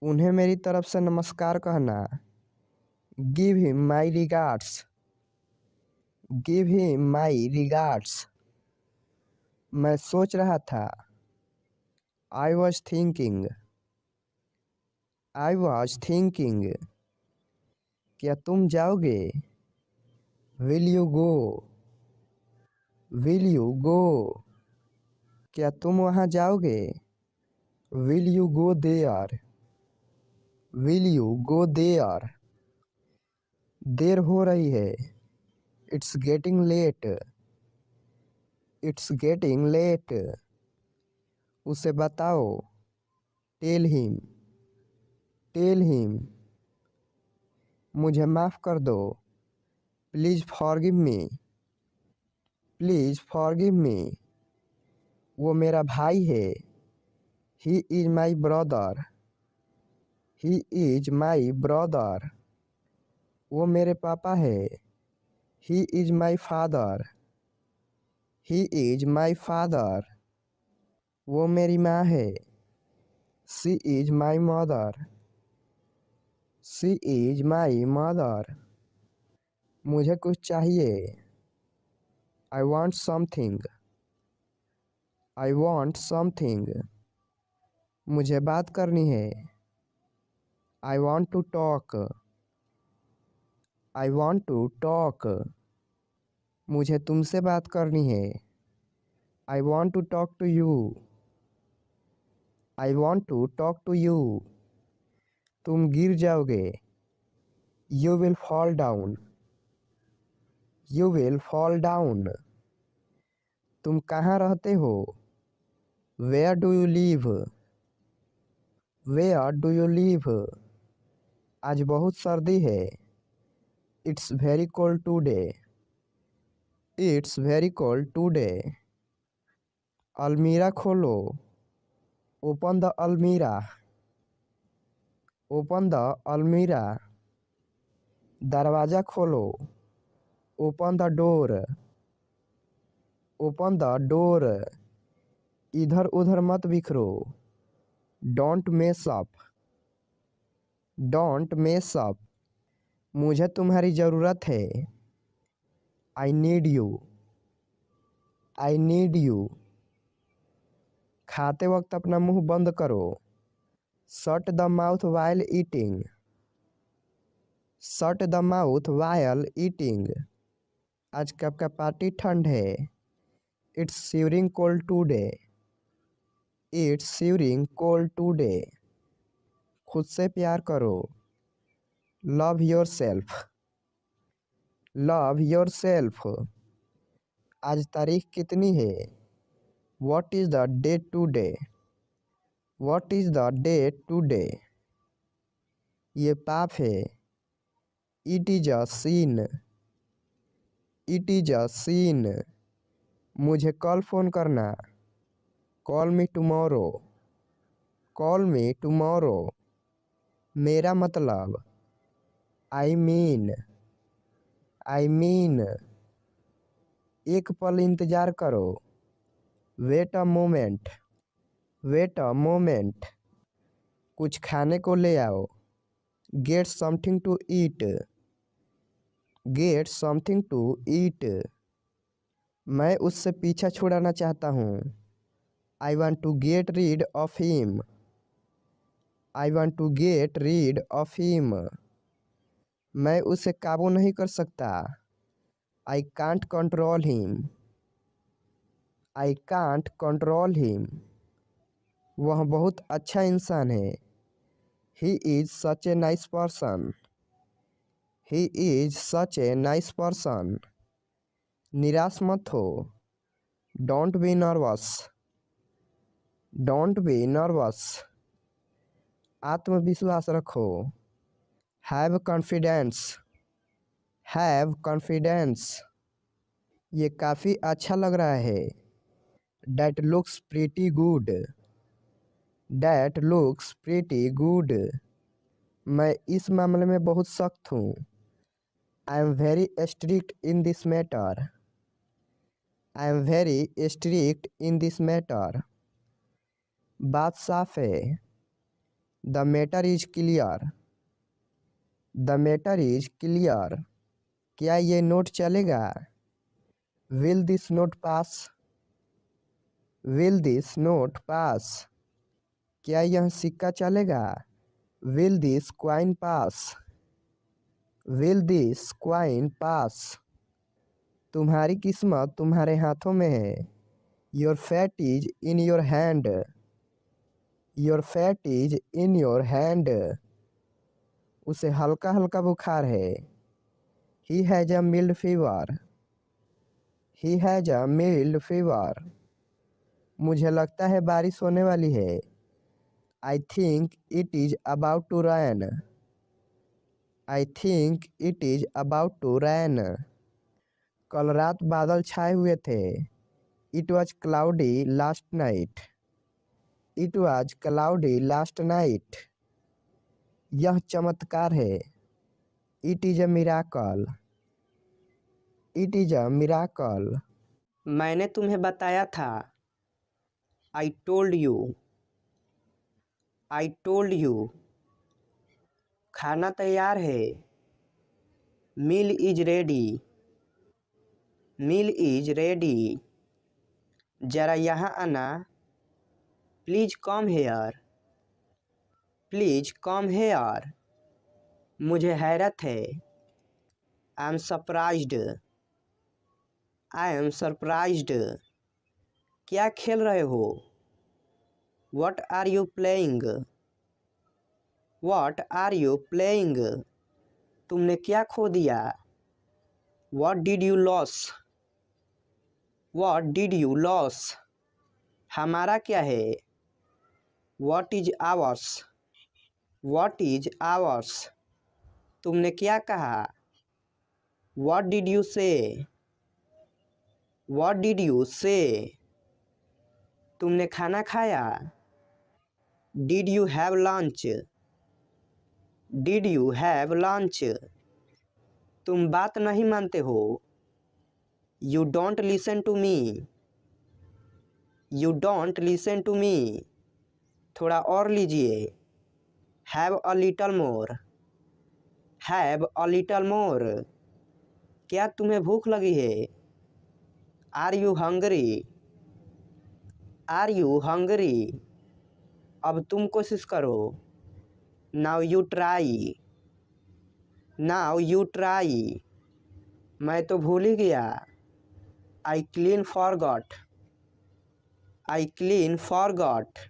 उन्हें मेरी तरफ से नमस्कार कहना। Give him my regards. Give him my regards. मैं सोच रहा था। I was thinking. I was thinking. क्या तुम जाओगे? Will you go? Will you go? क्या तुम वहाँ जाओगे? Will you go there? Will you go there? देर हो रही है। It's getting late. It's getting late. उसे बताओ। Tell him. Tell him. मुझे माफ़ कर दो। Please forgive me. Please forgive me. वो मेरा भाई है। He is my brother. He is my brother. वो मेरे पापा है। He is my father. He is my father. वो मेरी माँ है। She is my mother. She is my mother. मुझे कुछ चाहिए। I want something. I want something. मुझे बात करनी है। I want to talk. I want to talk. मुझे तुमसे बात करनी है। I want to talk to you. I want to talk to you. तुम गिर जाओगे। You will fall down. You will fall down. तुम कहाँ रहते हो? Where do you live? Where do you live? आज बहुत सर्दी है। It's very cold today. It's very cold today. अलमीरा खोलो। Open the almirah. Open the almirah. दरवाज़ा खोलो। Open the door. Open the door. इधर उधर मत बिखरो। Don't mess up. Don't mess up. मुझे तुम्हारी ज़रूरत है। I need you. I need you. खाते वक्त अपना मुंह बंद करो। Shut the mouth while eating. Shut the mouth while eating. आज कब का पार्टी ठंड है। It's shivering cold today. It's shivering cold today. खुद से प्यार करो। Love yourself. Love yourself. आज तारीख कितनी है। What is the date today. What is the date today. ये पाप है। It is a sin. It is a sin. मुझे कल फ़ोन करना। Call me tomorrow. Call me tomorrow. मेरा मतलब। I mean. I mean. एक पल इंतज़ार करो। Wait a moment. Wait a moment. कुछ खाने को ले आओ। Gate something to eat. Get something to eat. मैं उससे पीछा छुड़ाना चाहता हूँ। I want to get rid of him. I want to get rid of him. मैं उसे काबू नहीं कर सकता। I can't control him. I can't control him. वह बहुत अच्छा इंसान है। He is such a nice person. He is such a nice person. निराश मत हो। Don't be nervous. Don't be nervous. आत्मविश्वास रखो। Have confidence. Have confidence. ये काफ़ी अच्छा लग रहा है। That looks pretty good. That looks pretty good. मैं इस मामले में बहुत सख्त हूँ। I am very strict in this matter. I am very strict in this matter. बात साफ है। The matter is clear. The matter is clear. क्या ये नोट चलेगा। Will this note pass. Will this note pass. क्या यह सिक्का चलेगा। Will this coin pass. Will this coin pass. तुम्हारी किस्मत तुम्हारे हाथों में है। Your fate is in your hand. Your fate is in your hand. उसे हल्का हल्का बुखार है। He has a mild fever. He has a mild fever. मुझे लगता है बारिश होने वाली है। I think it is about to rain. I think it is about to rain. कल रात बादल छाए हुए थे। It was cloudy last night. It was cloudy last night. यह चमत्कार है। It is a miracle. It is a miracle. मैंने तुम्हें बताया था। I told you. I told you. खाना तैयार है। Meal is ready. Meal is ready. ज़रा यहाँ आना। Please come here. Please come here. मुझे हैरत है। I am surprised. I am surprised. क्या खेल रहे हो। What are you playing. What are you playing. तुमने क्या खो दिया। What did you loss. What did you loss. हमारा क्या है। What is ours. What is ours. तुमने क्या कहा। वट डिड यू से। What did you say? तुमने खाना खाया? Did you have lunch? Did you have lunch? तुम बात नहीं मानते हो? You don't listen to me. You don't listen to me. थोड़ा और लीजिए. Have a little more. Have a little more. क्या तुम्हें भूख लगी है? Are you hungry? Are you hungry? अब तुम कोशिश करो. Now you try. Now you try. मैं तो भूल ही गया. I clean forgot. I clean forgot.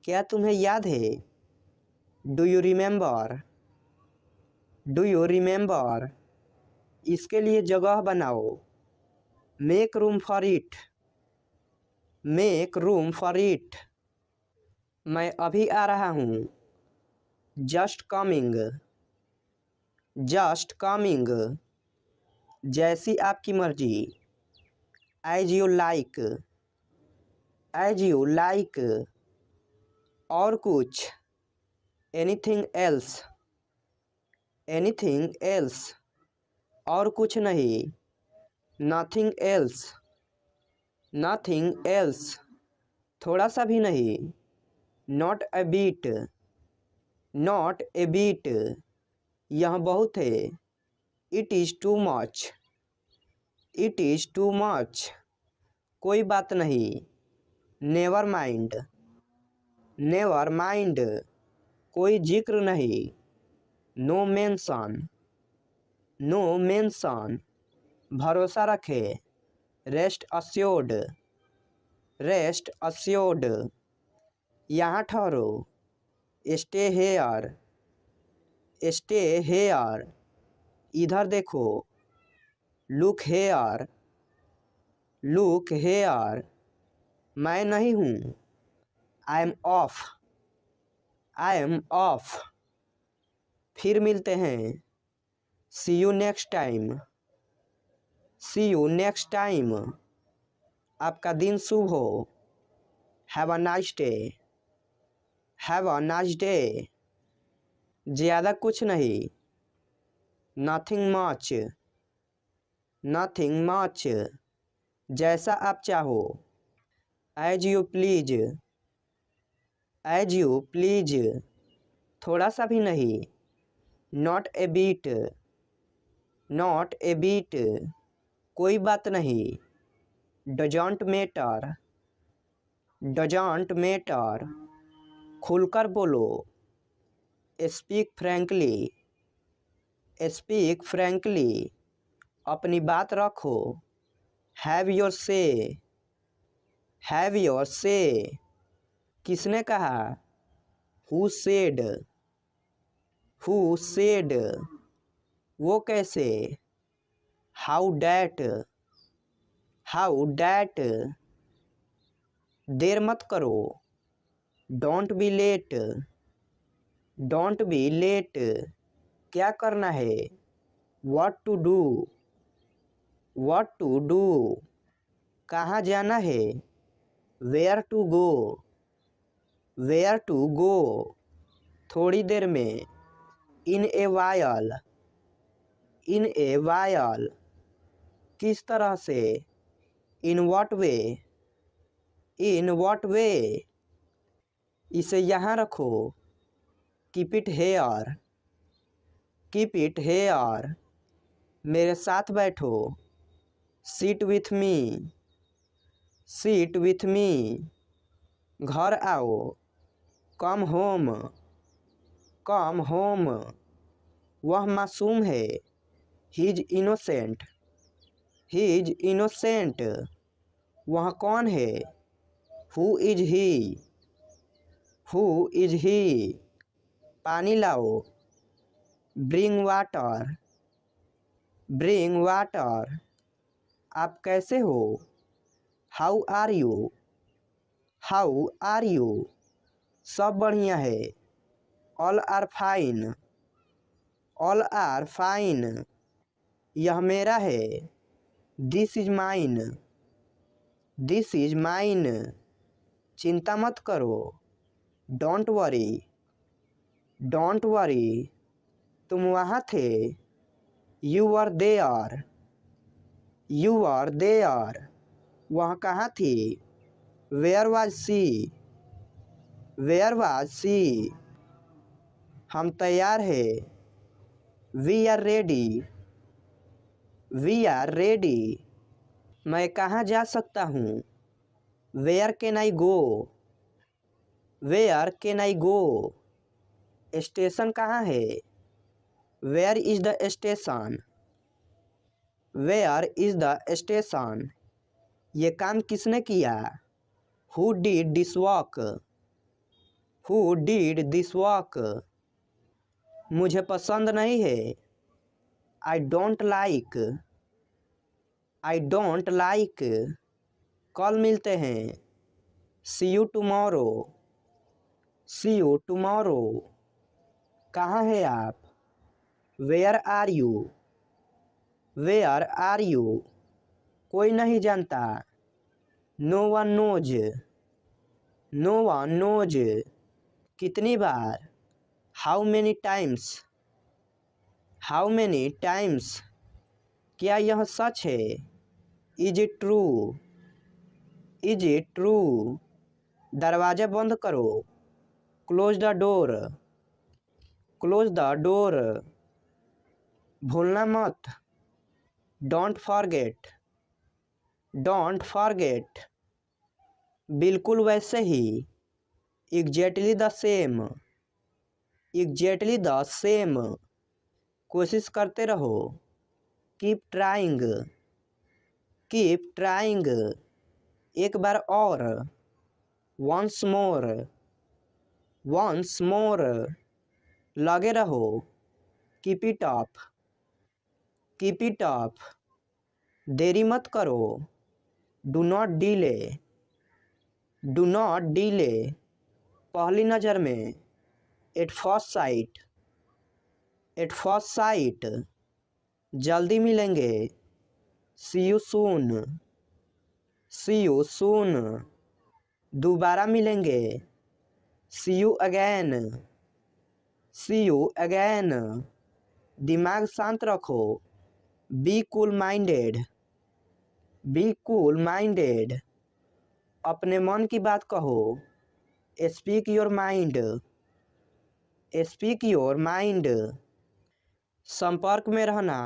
क्या तुम्हें याद है? Do you remember? Do you remember? इसके लिए जगह बनाओ. Make room for it. Make room for it. मैं अभी आ रहा हूँ. Just coming. Just coming. जैसी आपकी मर्जी. As you like. As you like. और कुछ. Anything else. Anything else. और कुछ नहीं. Nothing else. Nothing else. थोड़ा सा भी नहीं. Not a bit. Not a bit. यह बहुत है. It is too much. It is too much. कोई बात नहीं. Never mind. Never mind. कोई जिक्र नहीं. No mention. No mention. भरोसा रखे. Rest assured. Rest assured. यहाँ ठहरो. Stay here. Stay here. इधर देखो. Look here. Look here. मैं नहीं हूँ. I am off. I am off. फिर मिलते हैं. See you next time. See you next time. आपका दिन शुभ हो. Have a nice day. Have a nice day. ज़्यादा कुछ नहीं. Nothing much. Nothing much. जैसा आप चाहो. As you please. As you please. थोड़ा सा भी नहीं. Not a bit. Not a bit. कोई बात नहीं. Doesn't matter. Doesn't matter. खुलकर बोलो. Speak frankly. Speak frankly. अपनी बात रखो. Have your say. Have your say. किसने कहा? Who said? Who said? वो कैसे? How that? How that? देर मत करो. Don't be late. Don't be late. क्या करना है? What to do? What to do? कहाँ जाना है? Where to go? Where to go? थोड़ी देर में. In a while. In a while. किस तरह से? In what way? In what way? इसे यहाँ रखो. Keep it here. Keep it here. मेरे साथ बैठो. Sit with me. Sit with me. घर आओ. Come home. Come home. वह मासूम है. He is innocent. He is innocent. वह कौन है? Who is he? Who is he? पानी लाओ. Bring water. Bring water. आप कैसे हो? How are you? How are you? सब बढ़िया है. All are fine. All are fine. यह मेरा है. This is mine, this is mine. चिंता मत करो, डोंट वरी, डोंट वरी। तुम वहाँ थे, you are there, you are there. वह कहाँ थी, where was she, where was she. हम तैयार हैं, we are ready, we are ready. मैं कहाँ जा सकता हूँ, where can I go, where can I go. Station कहाँ है, where is the station, where is the station. ये काम किसने किया, who did this work, who did this work. मुझे पसंद नहीं है, I don't like, I don't like. कल मिलते हैं, see you tomorrow, see you tomorrow. कहाँ है आप, where are you, where are you. कोई नहीं जानता, no one knows, no one knows. कितनी बार, how many times, how many times. क्या यह सच है, is it true, is it true. दरवाज़ा बंद करो, close the door, close the door. भूलना मत, डोंट फॉरगेट, डोंट फॉरगेट। बिल्कुल वैसे ही, exactly the same, exactly the same. कोशिश करते रहो, कीप ट्राइंग, कीप ट्राइंग। एक बार और, वंस मोर, वंस मोर। लगे रहो, keep it up, keep it up. देरी मत करो, do not delay, do not delay. पहली नज़र में, at first sight, at first sight. जल्दी मिलेंगे, see you soon, C you soon. दोबारा मिलेंगे, see you again, see you again. दिमाग शांत रखो, be cool minded, be cool minded. अपने मन की बात कहो, speak your mind, speak your mind. संपर्क में रहना,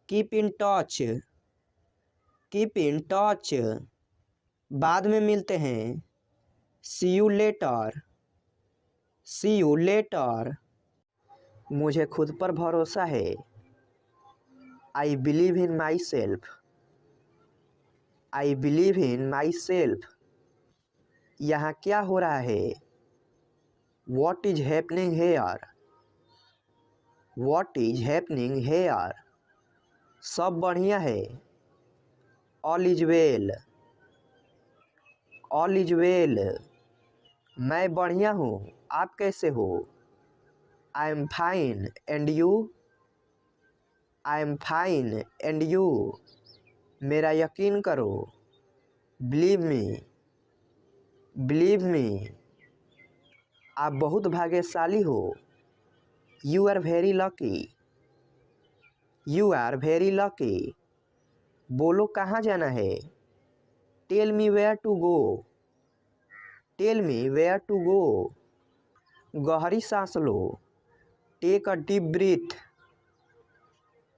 keep in touch, keep in touch. बाद में मिलते हैं, see you later, see you later. मुझे खुद पर भरोसा है, I believe in myself, I believe in myself. यहाँ क्या हो रहा है, what is happening here, what is happening here. सब बढ़िया है, all is well, all is well. मैं बढ़िया हूँ, आप कैसे हो, आई am fine and you, I am fine and you. मेरा यकीन करो, बिलीव मी, बिलीव मी। आप बहुत भाग्यशाली हो, you are very lucky, you are very lucky. बोलो कहाँ जाना है, tell me where to go, tell me where to go. गहरी सांस लो, take a deep breath,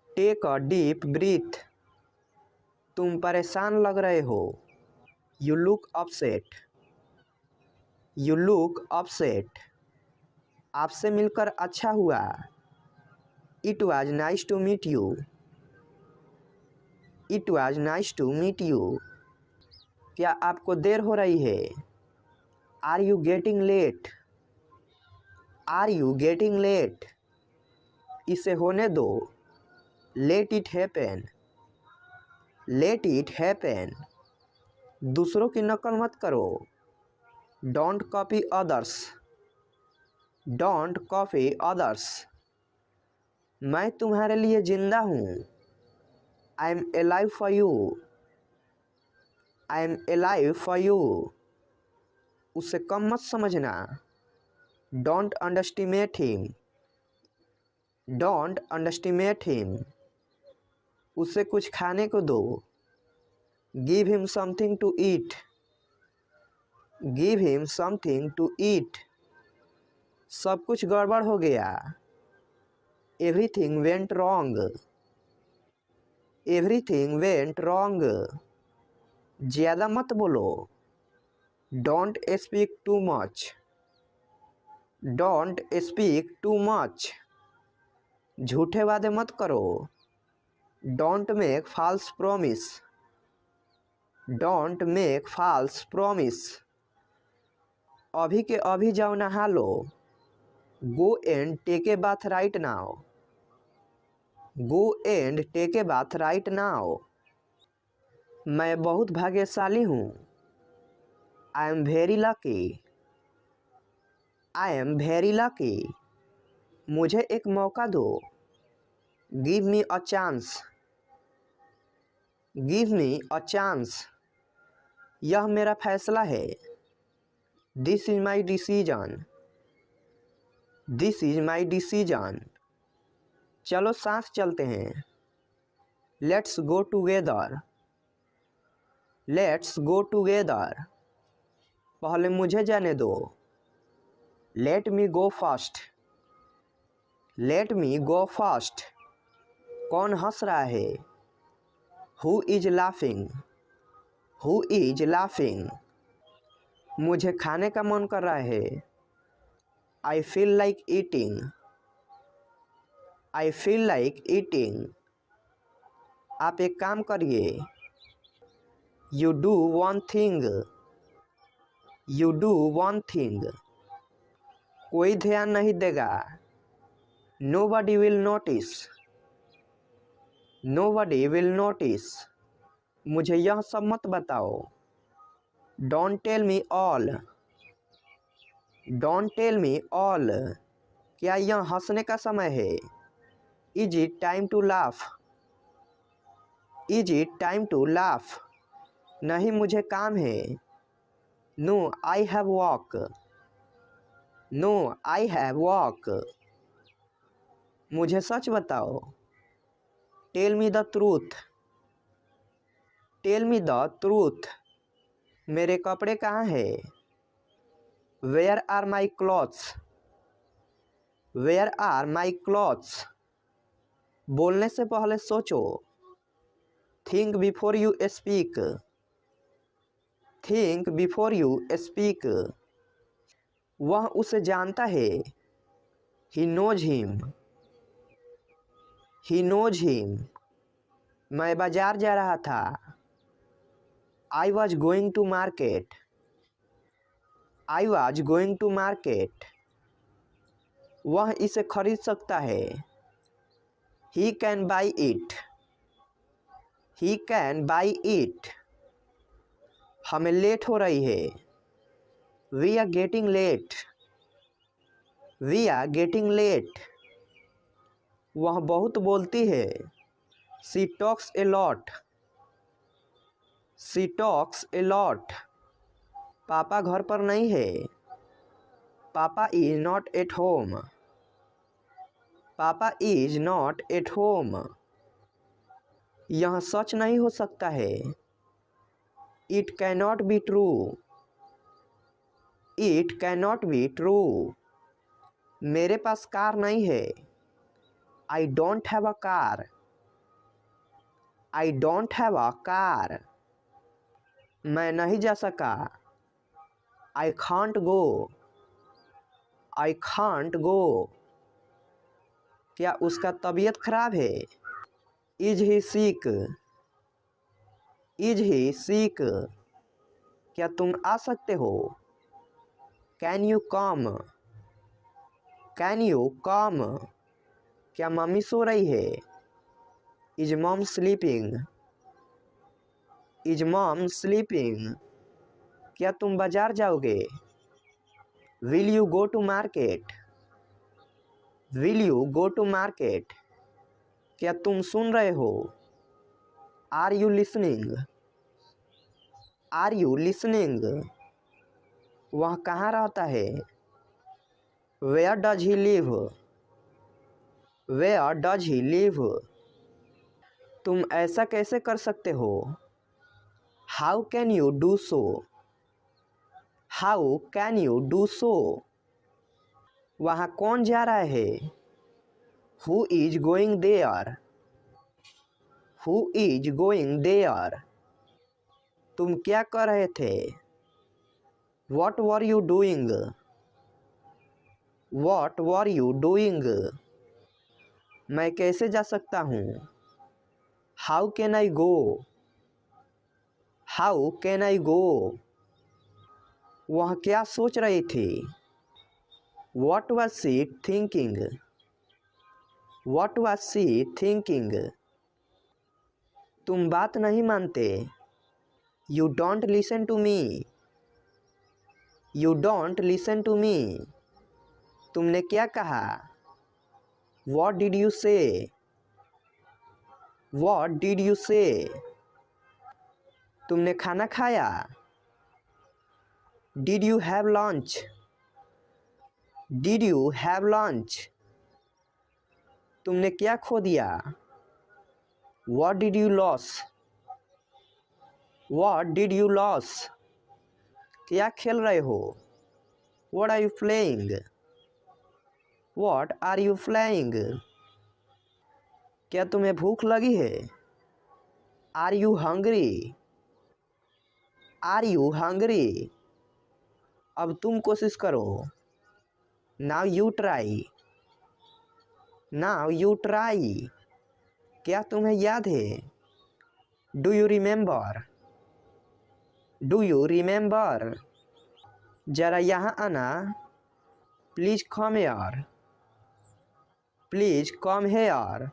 take a deep breath. तुम परेशान लग रहे हो, you look upset, you look upset. आपसे मिलकर अच्छा हुआ, it was nice to meet you, it was nice to meet you. क्या आपको देर हो रही है, are you getting late, are you getting late. इसे होने दो, let it happen, let it happen. दूसरों की नकल मत करो, don't copy others, don't copy others. मैं तुम्हारे लिए जिंदा हूँ, I am alive for you, I am alive for you. उसे कम मत समझना। Don't underestimate him, don't underestimate him. उसे कुछ खाने को दो। Give him something to eat, give him something to eat. सब कुछ गड़बड़ हो गया। Everything went wrong, everything went wrong. ज़्यादा मत बोलो। Don't speak too much, don't speak too much. झूठे वादे मत करो। Don't make false promise, don't make false promise. अभी के अभी जाओ नहा लो। Go and take a bath right now, go and take a bath right now. मैं बहुत भाग्यशाली हूँ। I am very lucky, I am very lucky. मुझे एक मौका दो। Give me a chance, give me a chance. यह मेरा फैसला है। This is my decision, this is my decision. चलो साथ चलते हैं। Let's go together, let's go together. पहले मुझे जाने दो। लेट मी गो फर्स्ट, लेट मी गो फर्स्ट। कौन हंस रहा है? Who is laughing, who is laughing. मुझे खाने का मन कर रहा है। I feel like eating, I feel like eating. आप एक काम करिए। You do one thing, you do one thing. कोई ध्यान नहीं देगा। Nobody will notice, nobody will notice. मुझे यह सब मत बताओ। Don't tell me all, don't tell me all. क्या यह हंसने का समय है? Is it time to laugh, is it time to laugh. नहीं, मुझे काम है। No I have work, no I have work. मुझे सच बताओ। Tell me the truth, tell me the truth. मेरे कपड़े कहाँ हैं? Where are my clothes, where are my clothes. बोलने से पहले सोचो। Think before you speak, think before you speak. वह उसे जानता है। He knows him, he knows him. मैं बाजार जा रहा था। I was going to market, I was going to market. वह इसे खरीद सकता है। He can buy it, he can buy it. हमें लेट हो रही है। We are getting late, we are getting late. वह बहुत बोलती है। She talks a lot, she talks a lot. पापा घर पर नहीं है। Papa is not at home, papa is not at home. यह सच नहीं हो सकता है। It cannot be true, it cannot be true. मेरे पास कार नहीं है। I don't have a car, I don't have a car. मैं नहीं जा सका। आई खांट गो, आई खांट गो। क्या उसका तबीयत खराब है? Is he sick, is he sick. क्या तुम आ सकते हो? Can you come, can you come. क्या मम्मी सो रही है? Is mom sleeping, is mom sleeping. क्या तुम बाजार जाओगे? Will you go to market, will you go to market. क्या तुम सुन रहे हो? Are you listening? Are you listening? वह कहाँ रहता है? Where does he live? Where does he live? तुम ऐसा कैसे कर सकते हो? How can you do so? How can you do so? वहाँ कौन जा रहा है? Who is going there? Who is going there? तुम क्या कर रहे थे? What were you doing? What were you doing? मैं कैसे जा सकता हूँ? How can I go? How can I go? वह क्या सोच रही थी? What was she thinking? What was she thinking? तुम बात नहीं मानते? You don't listen to me? You don't listen to me? तुमने क्या कहा? What did you say? What did you say? तुमने खाना खाया? Did you have lunch? Did you have lunch? तुमने क्या खो दिया? What did you loss? What did you loss? क्या खेल रहे हो? What are you playing? What are you playing? क्या तुम्हें भूख लगी है? Are you hungry? Are you hungry? अब तुम कोशिश करो। Now you try? Now you try? क्या तुम्हें याद है? Do you remember? Do you remember? जरा यहाँ आना। Please come here? Please come here?